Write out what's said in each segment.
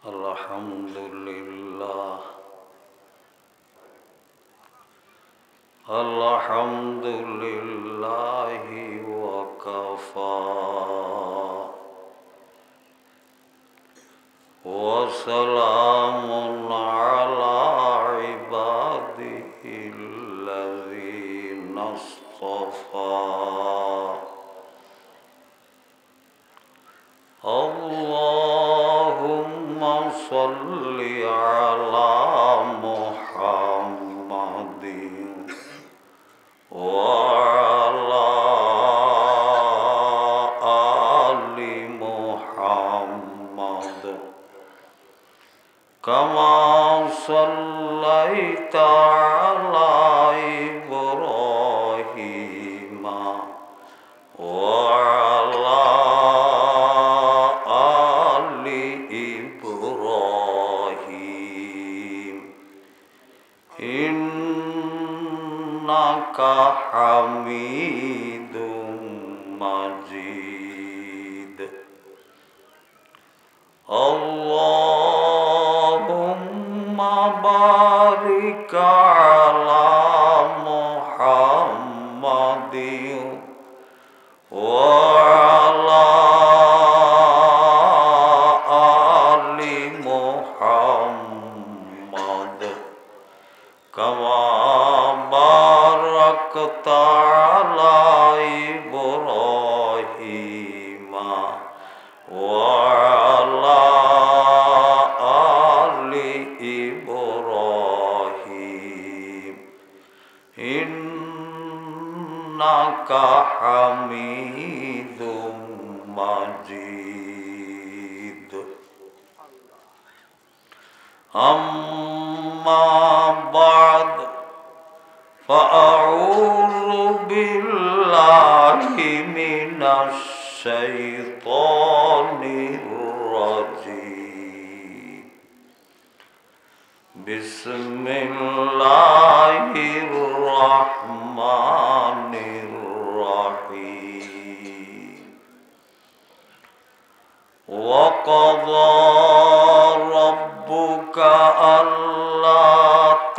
अल्हम्दुलिल्लाह अल्हम्दुलिल्लाहि वकफ़ा वसलामुन अला इबादिहिल्लज़ीना इस्तफ़ा। अल्लाहुम्मा सल्लि अला मुहम्मदिन व अला आलि मुहम्मद कमा सल्लैता अला इब्राहीम व अला आलि इब्राहीम इन्नका हमीदुम मजीद। अल्लाहुम्मा बारिक अला मुहम्मदिन व अला आलि मुहम्मद कमा बारकता अला इब्राहीम व अला आलि इब्राहीम इन्नका हमीदुम मजीद। अम्मा बाद फ़अऊज़ु बिल्लाहि मिनश शैतानिर रजीम। बिस्मिल्लाहिर रहमानिर रहीम। वक़ज़ा रब्बुका अल्ला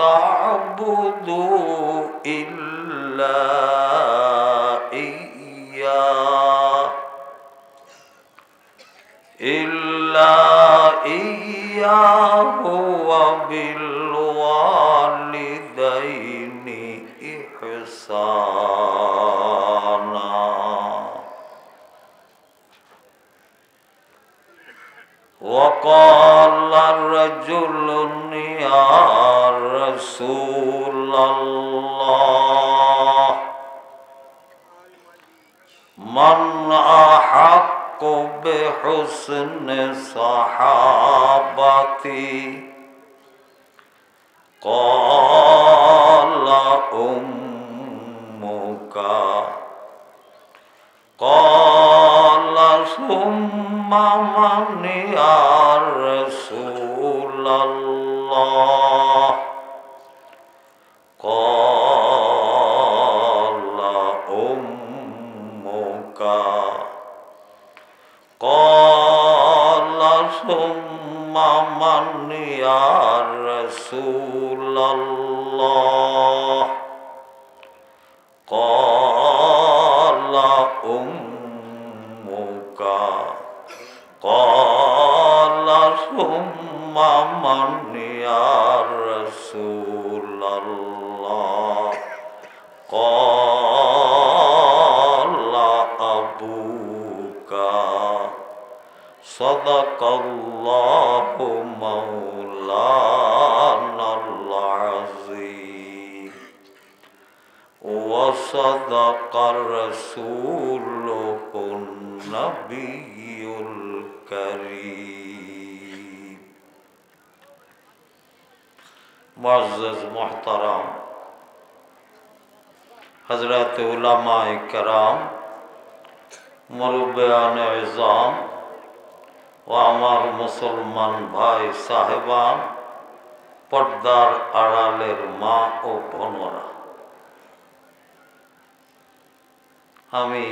तअबुदू इल्ला इय्याहु व बिल वालिदैनि इहसाना। वक़ाल रजुलुन या रसूलल्लाह मन अहक्कु बिहुस्नि सहाबती क़ाल उम्मुका क़ाल सुम्मा मन या रसूलल्लाह क़ाल उम्मुका क़ाल सुम्मा मन या रसूलल्लाह क़ाल उम्मुका क़ाल सुम्मा मन या रसूलल्लाह क़ाल अबूका। सदक़ल्लाहु मौलानल अज़ीम व सदक़ रसूलुहुन नबियुल करीम। मुअज़्ज़ज़ मुहतरम हज़रत उलमाए कराम मुरब्बियान इज़ाम व आमार मुसलमान भाई साहेबान पर्दार आड़ालेर मा ओ बोनरा, आमी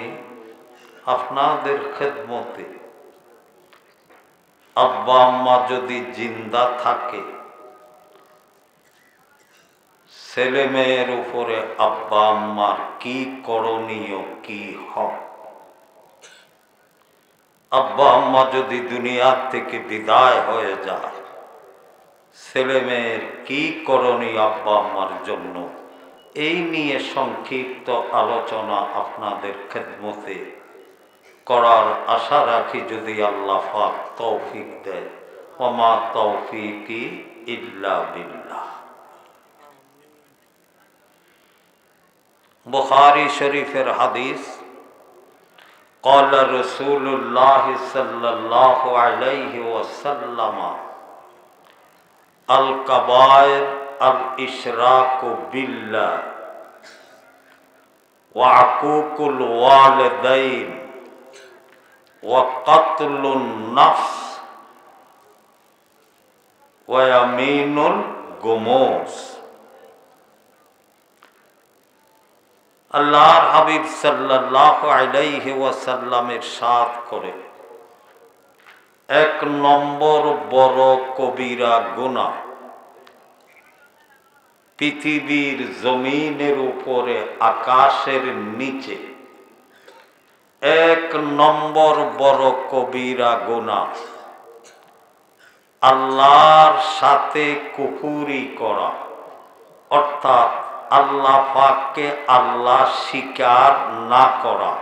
आपनादेर खेदमते আব্বা আম্মা যদি জিন্দা থাকে, ছেলে মেয়ের উপরে আব্বা আম্মার কি করণীয়, কি হক? আব্বা আম্মা যদি দুনিয়া থেকে বিদায় হয়ে যায়, ছেলে মেয়ের কি করণীয় আব্বা আম্মার জন্য, এই নিয়ে সংক্ষিপ্ত আলোচনা আপনাদের খেদমতে করার আশা রাখি, যদি আল্লাহ পাক তৌফিক দেয়। ওমা তৌফিকি ইল্লা বিল্লাহ। বুখারী শরীফের হাদিস, قال رسول الله صلى الله عليه وسلم الكبائر الإشراك بالله وعقوق الوالدين وقتل النفس ويمين الغموس। আল্লাহর হাবিব সাল্লাল্লাহু আলাইহি ওয়াসাল্লাম ইরশাদ করে, এক নম্বর বড় কবিরা গুনাহ পৃথিবীর জমিনের উপরে, আকাশের নিচে এক নম্বর বড় কবিরা গুনাহ আল্লাহর সাথে কুফরি করা, অর্থাৎ আল্লাহ পাককে আল্লাহ স্বীকার না করা,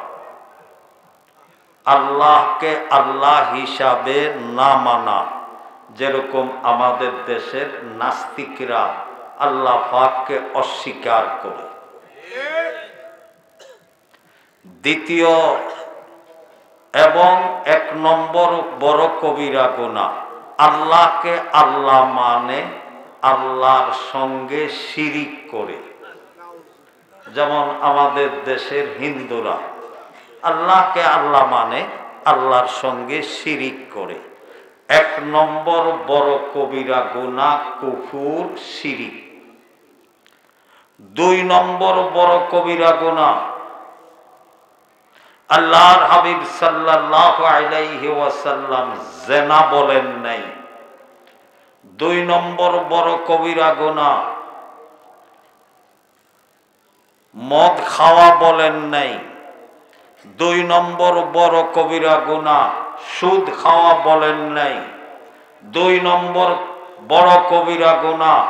আল্লাহকে আল্লাহ হিসাবে না মানা। যেরকম আমাদের দেশের নাস্তিকরা আল্লাহ পাককে অস্বীকার করে। দ্বিতীয় এবং এক নম্বর বড় কবিরা গুনাহ, আল্লাহকে আল্লাহ মানে আল্লাহর সঙ্গে শিরিক করে। যেমন আমাদের দেশের হিন্দুরা আল্লাহকে আল্লাহ মানে আল্লাহর সঙ্গে শিরিক করে। এক নম্বর বড় কবিরা গুনাহ কুফর, শিরিক। দুই নম্বর বড় কবিরা গুনাহ, আল্লাহর হাবিব সাল্লাল্লাহু আলাইহি ওয়াসাল্লাম জিনা বলেন নাই। দুই নম্বর বড় কবিরা গুনাহ মদ খাওয়া বলেন নাই। দুই নম্বর বড় কবিরা গুনাহ সুদ খাওয়া বলেন নাই। দুই নম্বর বড় কবিরা গুনাহ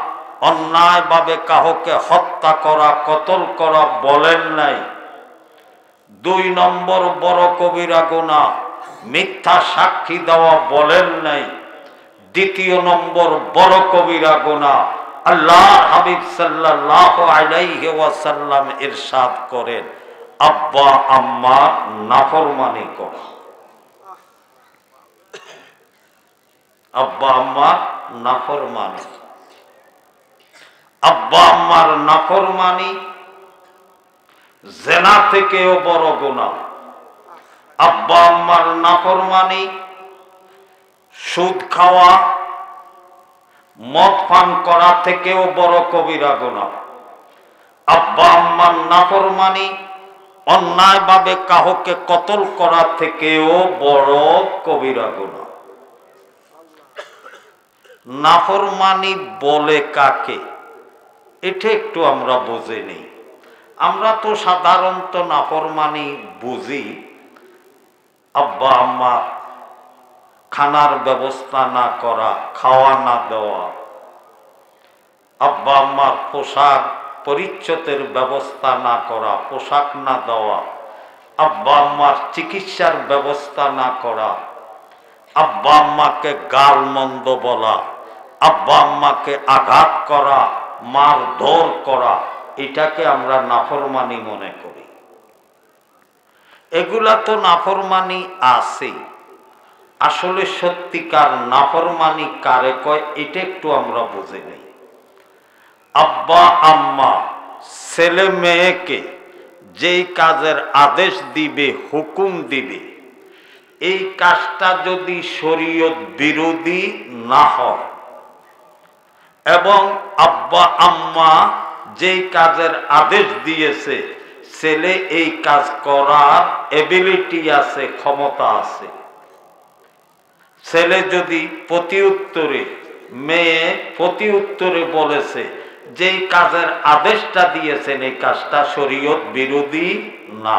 অন্যায়ভাবে কাউকে হত্যা করা, কতল করা বলেন নাই। দুই নম্বর বড় কবিরা গুনাহ মিথ্যা সাক্ষী দেওয়া বলেন নাই। দ্বিতীয় নম্বর বড় কবিরা গুনাহ আল্লাহর হাবিব সাল্লাল্লাহু আলাইহি ওয়াসাল্লাম ইরশাদ করেন, আব্বা আম্মা নাফরমানি করা। আব্বা আম্মা নাফরমানি, আব্বা আম্মার নাফরমানি জিনা থেকেও বড় গুনাহ। আব্বা আম্মার নাফরমানি সুদ খাওয়া, মদ পান করা থেকেও বড় কবিরা গুনাহ। আব্বা আম্মার নাফরমানি অন্যায়ভাবে কাউকে কতল করা থেকেও বড় কবিরা গুনাহ। নাফরমানি বলে কাকে, এটা একটু আমরা বুঝে নেই। আমরা তো সাধারণত নাফরমানি বুঝি আব্বা আম্মা খানার ব্যবস্থা না করা, খাওয়া না দেওয়া, আব্বা আম্মার পোশাক পরিচ্ছদের ব্যবস্থা না করা, পোশাক না দেওয়া, আব্বা আম্মার চিকিৎসার ব্যবস্থা না করা, আব্বা আম্মাকে গাল মন্দ বলা, আব্বা আম্মাকে আঘাত করা, মারধর করা, এটাকে আমরা নাফরমানি মনে করি। এগুলা তো নাফরমানি আছে, আসলে সত্যিকার নাফরমানি কারে কয় এটা একটু আমরা বুঝে নেই। আব্বা আম্মা ছেলে মেয়েকে যেই কাজের আদেশ দিবে, হুকুম দিবে, এই কাজটা যদি শরীয়ত বিরোধী না হয় এবং আব্বা আম্মা যেই কাজের আদেশ দিয়েছে ছেলে এই কাজ করার এবিলিটি আছে, ক্ষমতা আছে, ছেলে যদি প্রতি উত্তরে, মেয়ে প্রতি উত্তরে বলেছে যেই কাজের আদেশটা দিয়েছেন এই কাজটা শরীয়ত বিরোধী না,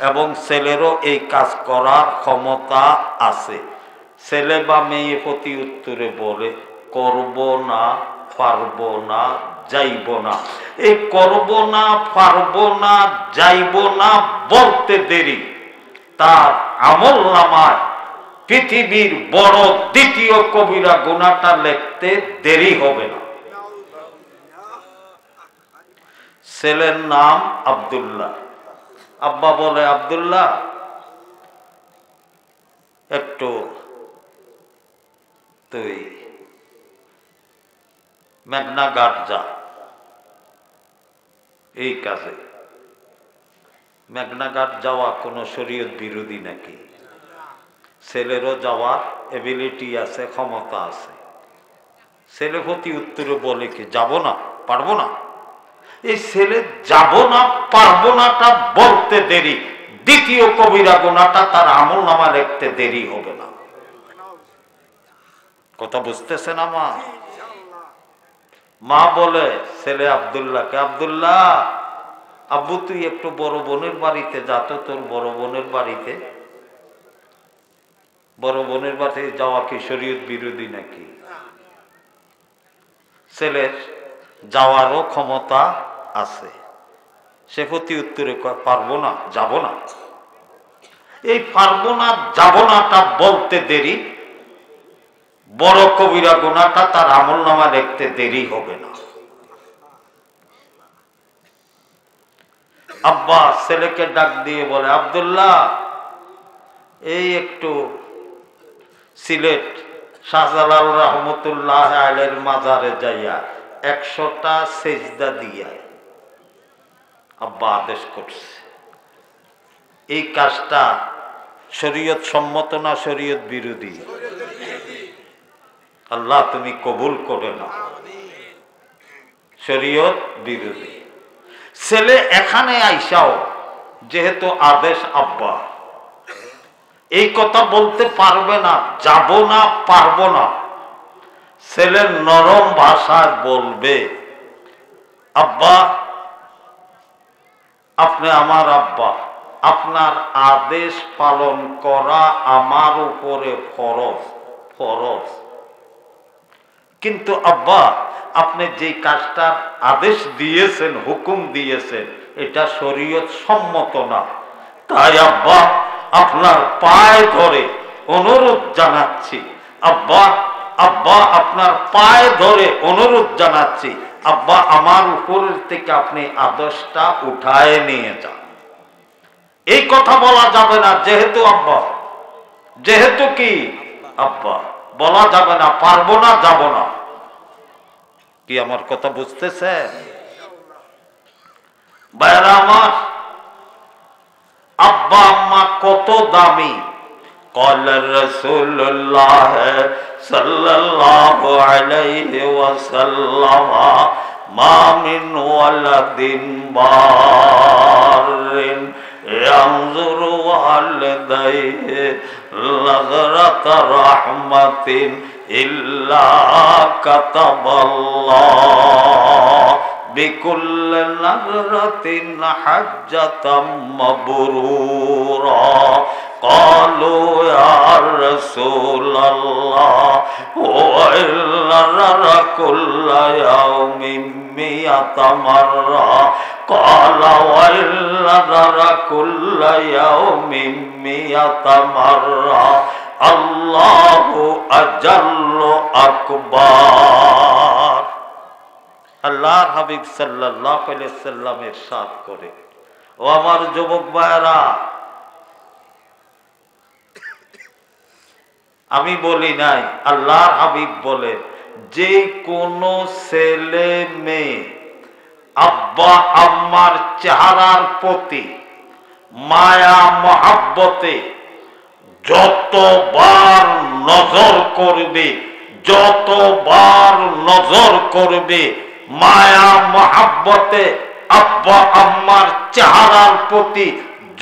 এবং ছেলেরও এই কাজ করার ক্ষমতা আছে, ছেলে বা মেয়ে প্রতি উত্তরে বলে করব না, পারব না, যাইব না, এই করব না, পারব না, যাইব না বলতে দেরি তার আমলনামায় পৃথিবীর বড় দ্বিতীয় কবিরা গুনাহটা লিখতে দেরি হবে না। ছেলের নাম আব্দুল্লাহ। আব্বা বলে আব্দুল্লাহ একটু তুই মেঘনা ঘাট যা, এই কাজে। মেঘনা ঘাট যাওয়া কোনো শরীয়ত বিরোধী নাকি? ছেলেরও যাওয়ার এবিলিটি আছে, ক্ষমতা আছে। ছেলে প্রতি উত্তরে বলে কি যাব না, পারবো না। এই ছেলে যাব না, পারবো নাটা বলতে দেরি দ্বিতীয় কবিরা গুনাহটা তার আমলনামা লিখতে দেরি হবে না। কথা বুঝতেছে না মা? মা বলে ছেলে আব্দুল্লাহকে, আব্দুল্লাহ আব্বু তুই একটু বড় বোনের বাড়িতে যা তো, তোর বড় বোনের বাড়িতে। বড় বোনের বাড়িতে যাওয়া কি শরীয়ত বিরোধী নাকি? ছেলের যাওয়ারও ক্ষমতা আছে, সে প্রতি উত্তরে পারবো না, যাব না। এই পারবো না, যাব নাটা বলতে দেরি বড় কবিরা গুনাহটা তার আমলনামা লিখতে দেরি হবে না। আব্বা ছেলেকে ডাক দিয়ে বলে আব্দুল্লাহ এই একটু সিলেট শাহজালাল রহমতুল্লাহ আলাইহির মাজারে যাইয়া 100টা সেজদা দিয়া। আব্বা আদেশ করছে। এই কাজটা শরীয়ত সম্মত না শরীয়ত বিরোধী? আল্লাহ তুমি কবুল করে না, শরীয়ত বিরোধী। ছেলে এখানে আইসাও যেহেতু আদেশ আব্বা, এই কথা বলতে পারবে না, যাব না, পারবো না। ছেলে নরম ভাষায় বলবে আব্বা আপনি আমার আব্বা, আপনার আদেশ পালন করা আমার উপরে ফরজ, ফরজ। কিন্তু আব্বা আপনি যে কাজটার আদেশ দিয়েছেন, হুকুম দিয়েছেন, এটা শরীয়ত সম্মত না। তাই আব্বা আপনার পায়ে ধরে অনুরোধ জানাচ্ছি, আব্বা আব্বা আপনার পায়ে ধরে অনুরোধ জানাচ্ছি, আব্বা আমার উপরের থেকে আপনি আদেশটা উঠায় নিয়ে যান। এই কথা বলা যাবে না, যেহেতু আব্বা, যেহেতু কি আব্বা বলা যাবে না, পারবো না, যাব না। কি আমার কথা বুঝতেছে ভাইরা আমার? আব্বা আম্মা কত দামি। قال رسول الله صلى الله عليه وسلم ما من ولد بار ينظر والديه نظرة رحمة إلا كتب الله بكل نظرة حجة مبرورا قالوا يا رسول الله وإلا كل يوم 100 مرة قال وإلا كل يوم 100 مرة الله أجل أكبر। আল্লাহর হাবিব সাল্লাল্লাহু আলাইহি ওয়াসাল্লাম ইরশাদ করে, ও আমার যুবক ভাইরা, আমি বলি নাই, আল্লাহর হাবিব বলে, যে কোন ছেলে মেয়ে আব্বা আম্মার চেহারার প্রতি মায়া মহাব্বতে যতবার নজর করবে, যতবার নজর করবে, মায়া মহাব্বতে আব্বা আম্মার চেহারার প্রতি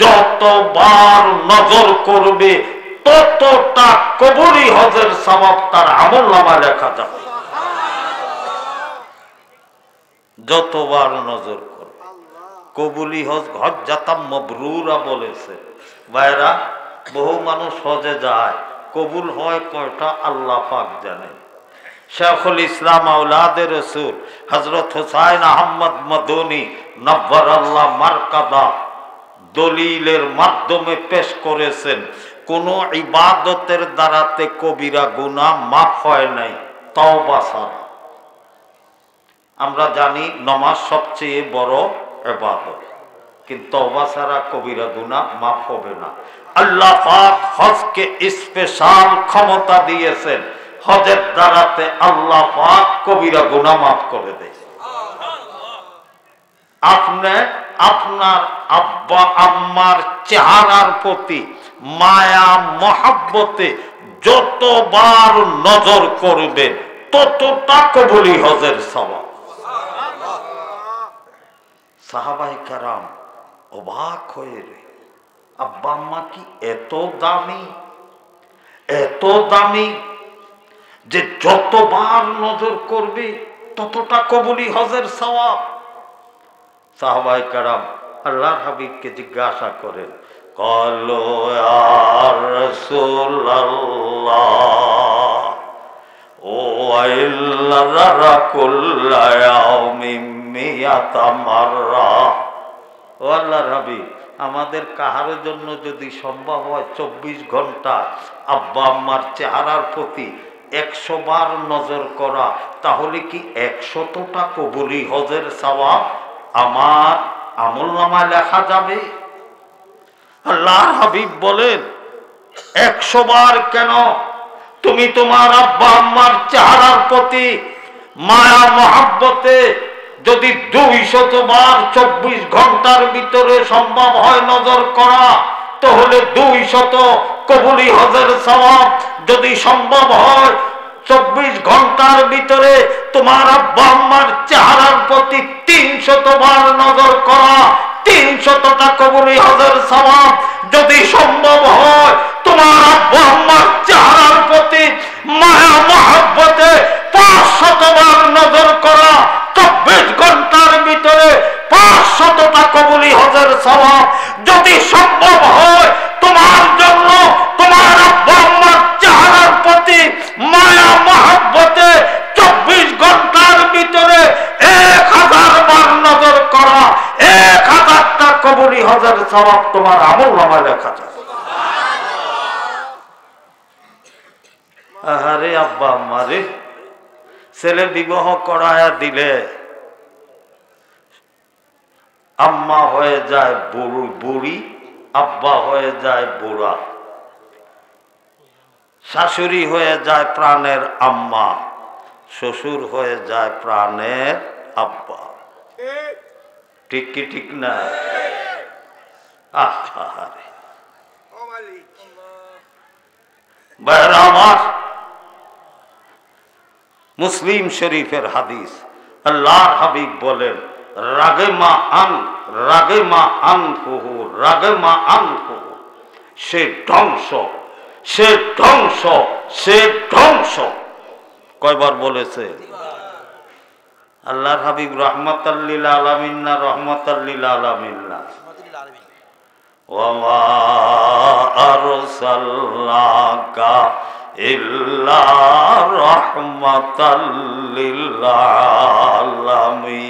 যতবার নজর করবে, ততটা কবুলি হজের সওয়াব তার আমলনামায় লেখা যাবে। যতবার নজর করবে কবুলি হজ, হজ্জাতাম মাবরুরা বলেছে। ভাইরা, বহু মানুষ হজে যায়, কবুল হয় কয়টা আল্লাহ পাক জানেন। শেখুল ইসলাম আওলাদে রসুল হযরত হুসাইন আহমদ মদনী নব্বরাল্লাহ মারকাদা দলিলের মাধ্যমে পেশ করেছেন, কোন ইবাদতের দ্বারাতে কবিরা গুনাহ মাফ হয় নাই তওবা ছাড়া। আমরা জানি নামাজ সবচেয়ে বড় ইবাদত, কিন্তু তওবা ছাড়া কবিরা গুনাহ মাফ হবে না। আল্লাহ পাক হজকে স্পেশাল ক্ষমতা দিয়েছেন, হজের দ্বারাতে আল্লাহ পাক কবিরা গুনাহ মাফ করে দেয়। আপনি আপনার আব্বা আম্মার চেহারার প্রতি মায়া মহাব্বতে যতবার নজর করবেন ততটা কবুলি হজের সওয়াব। সাহাবায়ে কেরাম অবাক হয়ে রে, আব্বা আম্মা কি এত দামি, এত দামি যে যতবার নজর করবে ততটা কবুলি হজের সওয়াব। সাহাবায়ে কেরাম আল্লাহর হাবিবকে জিজ্ঞাসা করেন, ক্বালু ইয়া রাসূলুল্লাহ ওয়া ইল্লা কুল্লা ইয়াউমিন মিয়াতা মাররা। ও আল্লাহর হাবিব, আমাদের কাহার জন্য যদি সম্ভব হয় 24 ঘন্টা আব্বা আম্মার চেহারার প্রতি 100 বার নজর করা, তাহলে কি 100টা কবুলি হজের সওয়াব আমার আমলনামায় লেখা যাবে? আল্লাহর হাবিব বলেন, 100 বার কেন, তুমি তোমার আব্বা আম্মার চেহারার প্রতি মায়া মহাব্বতে যদি 200 বার 24 ঘন্টার ভিতরে সম্ভব হয় নজর করা, তাহলে 200 কবুলি হজের সওয়াব। যদি সম্ভব হয় 24 ঘন্টার ভিতরে তোমার আব্বা আম্মার চেহারার প্রতি 300 বার নজর করা, 300টা কবুলি হজের সওয়াব। যদি সম্ভব হয় তোমার আব্বা আম্মার চেহারার প্রতি মায়া মহাব্বতে 500 বার নজর করা, 24 ঘন্টার ভিতরে 500টা কবুলি হজের সওয়াব। যদি সম্ভব হয় তোমার জন্য তোমার আব্বা আম্মার চেহারার প্রতি মায়া মহাব্বতে 24 ঘন্টার ভিতরে 1000 বার নজর করা, 1000টা কবুলি হজের সওয়াব তোমার আমলনামায় লেখা যায়। আরে আব্বা আম্মা রে, ছেলে বিবাহ করায়া দিলে আম্মা হয়ে যায় বুড়ি, আব্বা হয়ে যায় বুড়া, শাশুড়ি হয়ে যায় প্রাণের আম্মা, শ্বশুর হয়ে যায় প্রাণের আব্বা। ঠিক কি ঠিক না? আহারে ভাইরা আমার, মুসলিম শরীফের হাদিস, আল্লাহর হাবিব বলেন, রাগেমা আনফুহু, রাগেমা আনফুহু, সে ধ্বংস, সে ধ্বংস, সে ধ্বংস। কয়বার বলেছে? আল্লাহর হাবিব রাহমাতাল লিল আলামিন না রাহমাতাল লিল আলামিন না? ওয়া মা আরসালনাকা ইল্লা রাহমাতাল লিল আলামিন।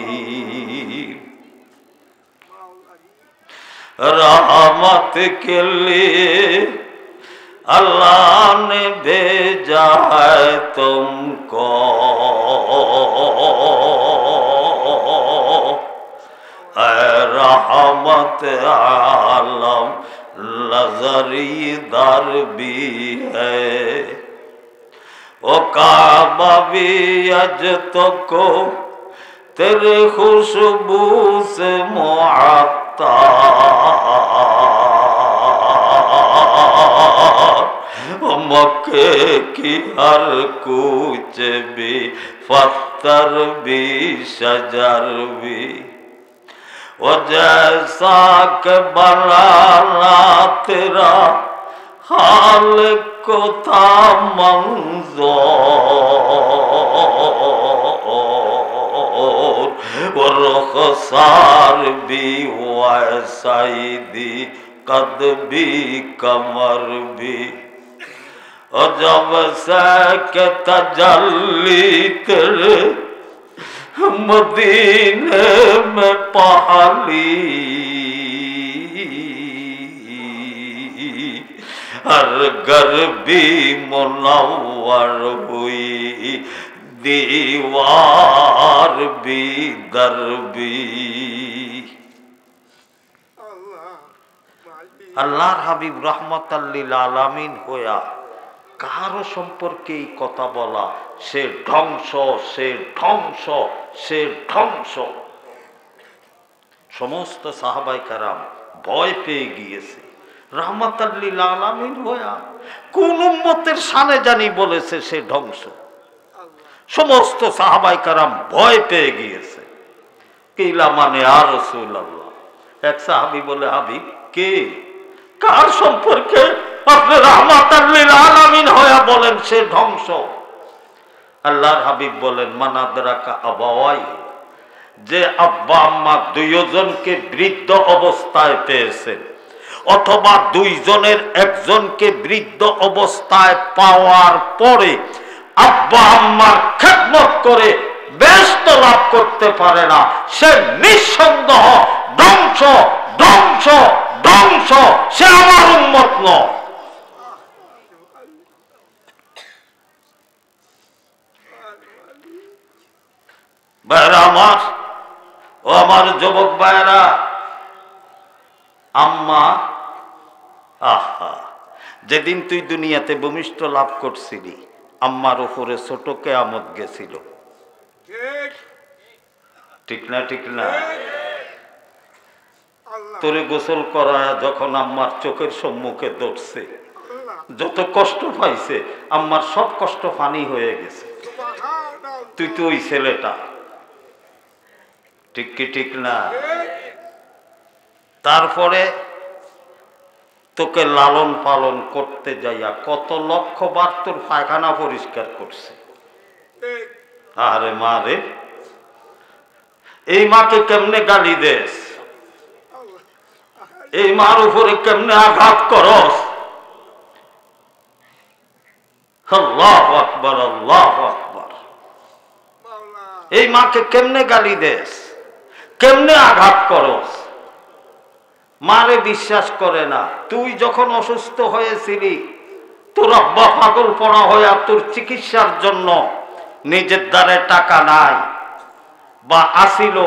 रहमत के लिए अल्लाह ने भेजा है तुमको, रहमत आलम नजरी दर भी है, वो काबा भी अज तो को तेरे खुशबू से मक्के की हर कूच भी पत्थर भी शजर भी, वो जैसा के बनाना तेरा हाल कोथा मंजूर रुखसार भी वैसाइदी कद भी कमर भी जब से के तजल्ली तेरे मदीने में पहाली हर घर भी मुनव्वर हुई दीवार भी दर भी। আল্লাহর হাবিব রাহমাতাল লিল আলামিন হইয়া কারো সম্পর্কে এই কথা বলা, সে ধ্বংস, সে ধ্বংস, সে ধ্বংস। সমস্ত সাহাবায়ে কেরাম ভয় পেয়ে গিয়েছে। রাহমাতাল লিল আলামিন হইয়া কোন উম্মতের শানে জানি বলেছে সে ধ্বংস। সমস্ত সাহাবায়ে কেরাম ভয় পেয়ে গিয়েছে। কিলা মানে ইয়া রাসূলুল্লাহ। এক সাহাবী বলে, হাবিব কে, কার সম্পর্কে আপনি রাহমাতাল লিল আলামিন হইয়া বলেন সে ধ্বংস? আল্লাহর হাবিব বলেন, মান আদরাকা আবাওয়াই, যে আব্বা আম্মা দুইজনকে বৃদ্ধ অবস্থায় পেয়েছেন অথবা দুইজনের একজনকে বৃদ্ধ অবস্থায় পাওয়ার পরে আব্বা আম্মার খেদমত করে বেহেশত লাভ করতে পারে না, সে নিঃসন্দেহ ধ্বংস, ধ্বংস, ধ্বংস, সে আমার উম্মত নয়। ভাইরা আমার, ও আমার যুবক ভাইরা, আম্মা, আহা, যেদিন তুই দুনিয়াতে ভূমিষ্ঠ লাভ করছিলি আম্মার উপরে ছোট কিয়ামত গেছিল। ঠিক না? ঠিক না? তোরে গোসল করায় যখন আম্মার চোখের সম্মুখে দৌড়ছে, যত কষ্ট পাইছে আম্মার সব কষ্ট পানি হয়ে গেছে। তুই তো ওই ছেলেটা, ঠিক কি ঠিক না? তারপরে তোকে লালন পালন করতে যাইয়া কত লক্ষ বার তোর পায়খানা পরিষ্কার করছে। আরে মা রে, এই মাকে কেমনে গালি দেস, এই মার উপরে কেমনে আঘাত করস। আল্লাহু আকবার, আল্লাহু আকবার। এই মাকে কেমনে গালি দেস, কেমনে আঘাত করস। মারে বিশ্বাস করে না। তুই যখন অসুস্থ হয়েছিলি তোর আব্বা পাগল পড়া হইয়া তোর চিকিৎসার জন্য নিজের দ্বারে টাকা নাই বা আসিল,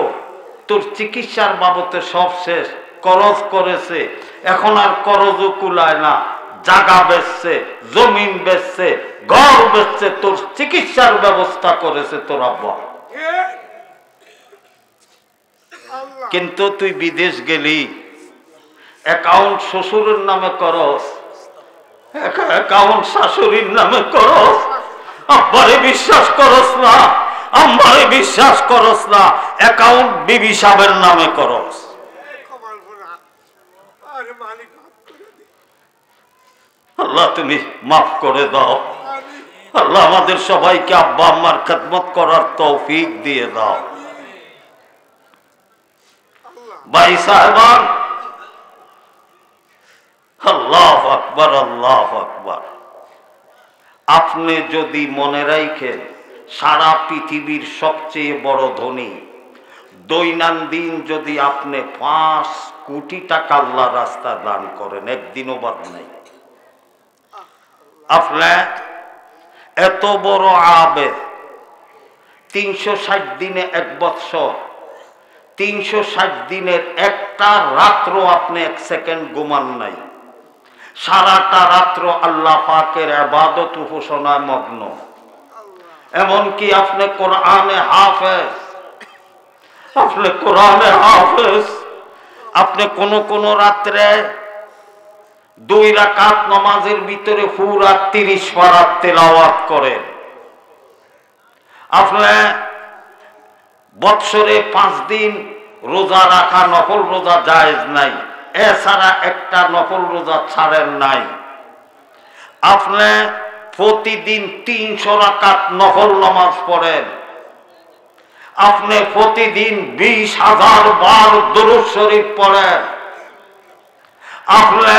তোর চিকিৎসার বাবদে সব শেষ, করজ করেছে, এখন আর করজও কুলায় না, জায়গা বেচছে, জমিন বেচছে, ঘর বেচছে, তোর চিকিৎসার ব্যবস্থা করেছে তোর আব্বা। কিন্তু তুই বিদেশ গেলি, অ্যাকাউন্ট শ্বশুরের নামে করস, অ্যাকাউন্ট শাশুড়ির নামে করস, আব্বারে বিশ্বাস করস না, আম্মারে বিশ্বাস করস না, অ্যাকাউন্ট বিবি সাহেবের নামে করস। আল্লাহ তুমি মাফ করে দাও। আল্লাহ আমাদের সবাইকে আব্বা আম্মার খেদমত করার তৌফিক দিয়ে দাও। ভাই সাহেবান, আল্লাহু আকবার, আল্লাহু আকবার। আপনি যদি মনে রাখেন সারা পৃথিবীর সবচেয়ে বড় ধনী, দৈনন্দিন যদি আপনি 5 কোটি টাকা আল্লাহর রাস্তায় দান করেন, একদিনও বাদ নাই। আপনি এত বড় আবেদ, 360 দিনে 1 বৎসর, 360 দিনের একটা রাত্র আপনি 1 সেকেন্ড ঘুমান নাই, সারাটা রাত্র আল্লাহ পাকের ইবাদত উপাসনায় মগ্ন। এমনকি আপনি কোরআনে হাফেজ, আপনি কোরআনে হাফেজ, আপনি কোন রাত্রে 2 রাকাত নামাজের ভিতরে পুরা 30 পারা তেলাওয়াত করেন। আপনি বৎসরে 5 দিন রোজা রাখা, নফল রোজা জায়েজ নাই, এছাড়া একটা নফল রোজা ছাড়েন নাই। আপনি প্রতিদিন 300 রাকাত নফল নামাজ পড়েন, আপনি প্রতিদিন 20,000 বার দুরূদ শরীফ পড়েন, আপনি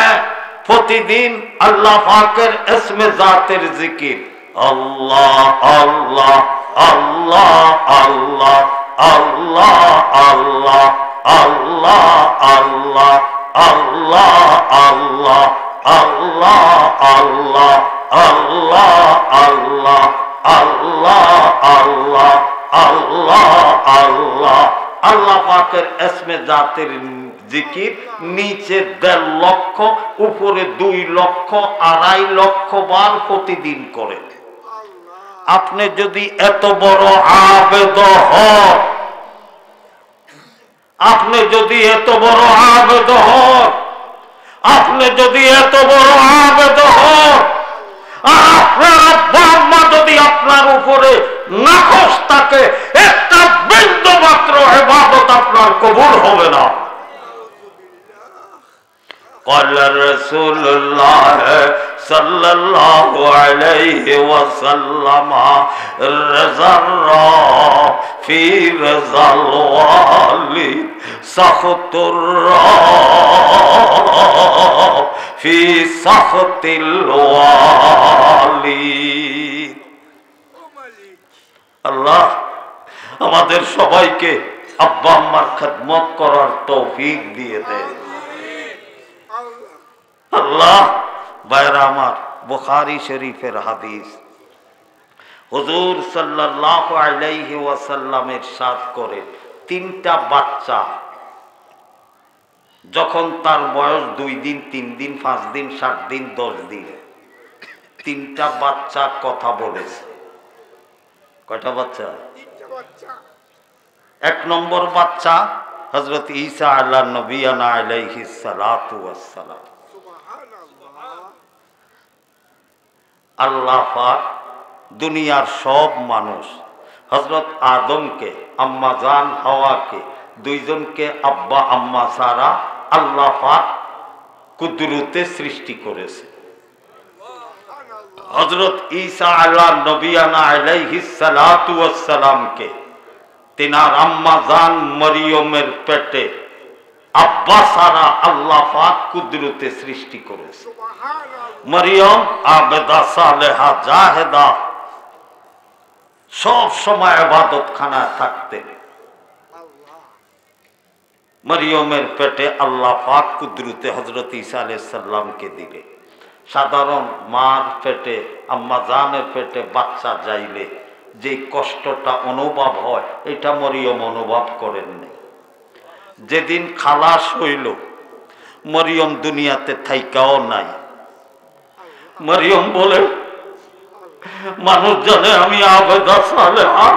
প্রতিদিন আল্লাহ পাকের ইসমে জাতের জিকির আল্লাহ আল্লাহ আল্লাহ আল্লাহ আল্লাহ আল্লাহ আল্লাহ আল্লাহ আল্লাহ আল্লাহ আল্লাহ আল্লাহ আল্লাহ আল্লাহ আল্লাহ আল্লাহ আল্লাহ আল্লাহ আল্লাহ পাকের ইসমে জাতের জিকির নিচে 1.5 লক্ষ, উপরে 2 লক্ষ 2.5 লক্ষ বার প্রতিদিন করেন। আপনি যদি এত বড় আবেদ হন, আপনি যদি এত বড় আবেদ হন, আপনি যদি এত বড় আবেদ হন, আর আপনার আব্বা আম্মা যদি আপনার উপরে নাখোশ থাকে, একটা বিন্দু মাত্র ইবাদত আপনার কবুল হবে না। قال رسول الله صلى الله عليه وسلم رضا في رضا الوالي سخط في سخط الوالي। আল্লাহ আমাদের সবাইকে আব্বা আম্মার খেদমত করার তৌফিক দিয়ে দেন। আল্লাহ ভাইরা আমার, বুখারী শরীফের হাদিস, হুজুর সাল্লাল্লাহু আলাইহি ওয়াসাল্লাম ইরশাদ করে, 3টা বাচ্চা যখন তার বয়স 2 দিন 3 দিন 5 দিন 7 দিন 10 দিন, 3টা বাচ্চা কথা বলেছে। কয়টা বাচ্চা? 1 নম্বর বাচ্চা হযরত ঈসা আলা নবিয়ানা আলাইহিস সালাতু ওয়াস সালাম। আল্লাহ পাক দুনিয়ার সব মানুষ, হযরত আদমকে, আম্মা জান হাওয়াকে, 2 জনকে আব্বা আম্মা ছাড়া আল্লাহ পাক কুদরতে সৃষ্টি করেছে। হযরত ঈসা আলা নবিয়ানা আলাইহিস সালাতু ওয়াস সালামকে তিনার আম্মা জান মরিয়মের পেটে আব্বা ছাড়া আল্লাহ পাক কুদরতে সৃষ্টি করেছে। মরিয়ম আবেদা সালেহা জাহেদা, সব সময় ইবাদত খানায় থাকতেন। মরিয়মের পেটে আল্লাহ পাক কুদরতে হযরত ঈসা আলাইহিস সালামকে দিলে। সাধারণ মার পেটে, আম্মা জানের পেটে বাচ্চা যাইলে যে কষ্টটা অনুভব হয়, এটা মরিয়ম অনুভব করেননি। যেদিন খালাস হইল, মরিয়ম দুনিয়াতে থাইকাও নাই। মরিয়ম বলে, মানুষ জানে আমি আবেদা সালেহা,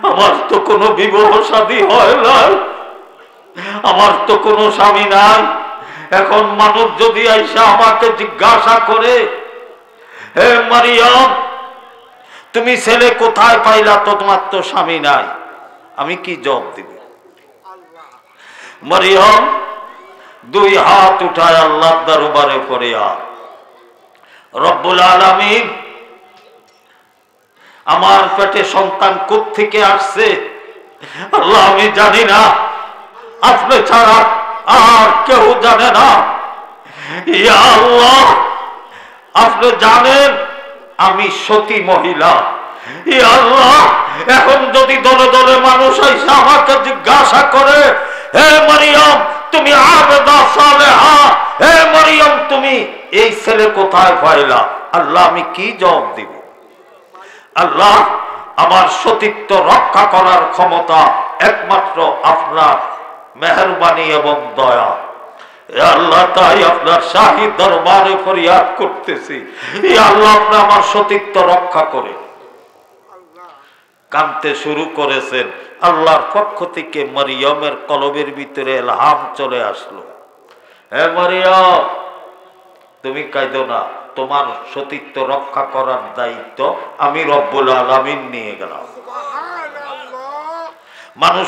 আমার তো কোনো বিবাহ শাদী হয় নাই, আমার তো কোনো স্বামী নাই। এখন মানুষ যদি আইসা আমাকে জিজ্ঞাসা করে, হে মরিয়ম তুমি ছেলে কোথায় পাইলা, তো তোমার তো স্বামী নাই, আমি কি জবাব দিব? মরিয়ম 2 হাত উঠায় আল্লাহর দরবারে ফরিয়াদ, রব্বুল আলামিন আমার পেটে সন্তান কোত্থেকে আসছে আল্লাহ আমি জানি না, আপনি ছাড়া আর কেউ জানে না। ইয়া আল্লাহ আপনি জানেন আমি সতী মহিলা। ইয়া আল্লাহ এখন যদি দলে দলে মানুষ এসে আমাকে জিজ্ঞাসা করে, হে মরিয়ম তুমি আবেদা সালেহা, হে মরিয়ম তুমি এই ছেলে কোথায় পাইলা, আল্লাহ আমি কি জবাব দিব? আল্লাহ আমার সতীত্ব রক্ষা করার ক্ষমতা একমাত্র আপনার মেহেরবানি এবং দয়া। আল্লাহ তাই আপনার শাহী দরবারে ফরিয়াদ করতেছি, আল্লাহ আপনি আমার সতীত্ব রক্ষা করে। কাঁদতে শুরু করেছেন। আল্লাহর পক্ষ থেকে মরিয়মের কলবের ভিতরে ইলহাম চলে আসলো, হে মরিয়ম তুমি কাঁদো না, তোমার সতীত্ব রক্ষা করার দায়িত্ব আমি রব্বুল আলামিন নিয়ে গেলাম। মানুষ